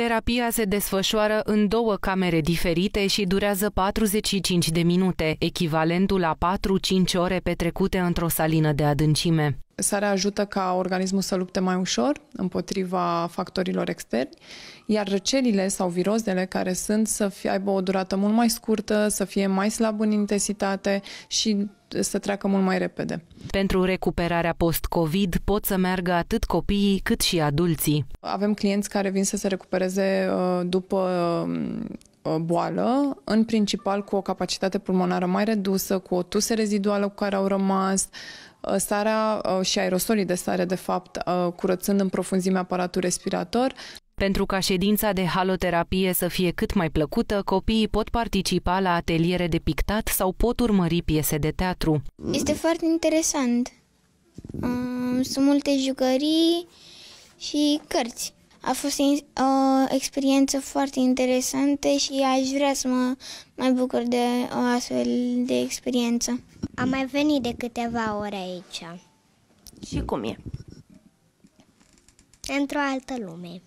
Terapia se desfășoară în 2 camere diferite și durează 45 de minute, echivalentul la 4-5 ore petrecute într-o salină de adâncime. Sarea ajută ca organismul să lupte mai ușor împotriva factorilor externi, iar răcelile sau virozele care sunt să aibă o durată mult mai scurtă, să fie mai slab în intensitate și să treacă mult mai repede. Pentru recuperarea post-COVID pot să meargă atât copiii cât și adulții. Avem clienți care vin să se recupereze după boală, în principal cu o capacitate pulmonară mai redusă, cu o tuse reziduală cu care au rămas, starea și aerosolii de stare, de fapt, curățând în profunzime aparatul respirator. Pentru ca ședința de haloterapie să fie cât mai plăcută, copiii pot participa la ateliere de pictat sau pot urmări piese de teatru. Este foarte interesant. Sunt multe jucării și cărți. A fost o experiență foarte interesantă și aș vrea să mă mai bucur de o astfel de experiență. Am mai venit de câteva ore aici. Și cum e? Într-o altă lume.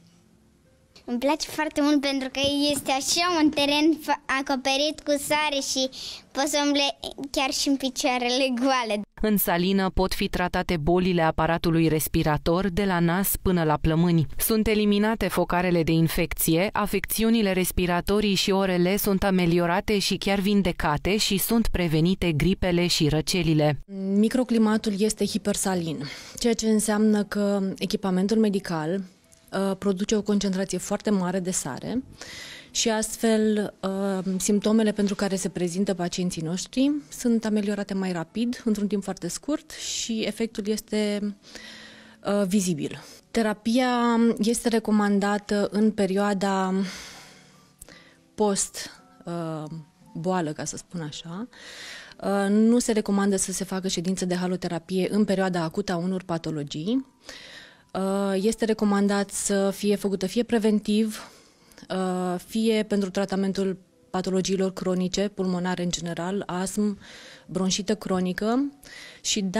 Îmi place foarte mult pentru că este așa un teren acoperit cu sare și poți să umble chiar și în picioarele goale. În salină pot fi tratate bolile aparatului respirator de la nas până la plămâni. Sunt eliminate focarele de infecție, afecțiunile respiratorii și orele sunt ameliorate și chiar vindecate și sunt prevenite gripele și răcelile. Microclimatul este hipersalin, ceea ce înseamnă că echipamentul medical produce o concentrație foarte mare de sare și astfel simptomele pentru care se prezintă pacienții noștri sunt ameliorate mai rapid, într-un timp foarte scurt și efectul este vizibil. Terapia este recomandată în perioada post-boală, ca să spun așa. Nu se recomandă să se facă ședințe de haloterapie în perioada acută a unor patologii. Este recomandat să fie făcută fie preventiv, fie pentru tratamentul patologiilor cronice, pulmonare în general, astm, bronșită cronică și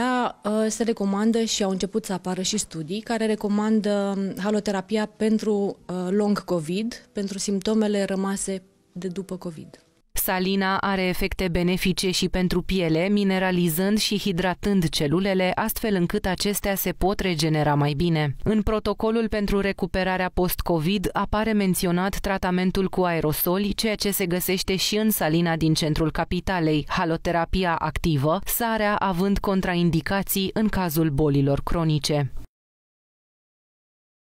se recomandă și au început să apară și studii care recomandă haloterapia pentru long COVID, pentru simptomele rămase de după COVID. Salina are efecte benefice și pentru piele, mineralizând și hidratând celulele, astfel încât acestea se pot regenera mai bine. În protocolul pentru recuperarea post-COVID apare menționat tratamentul cu aerosoli, ceea ce se găsește și în salina din centrul capitalei, haloterapia activă, sarea având contraindicații în cazul bolilor cronice.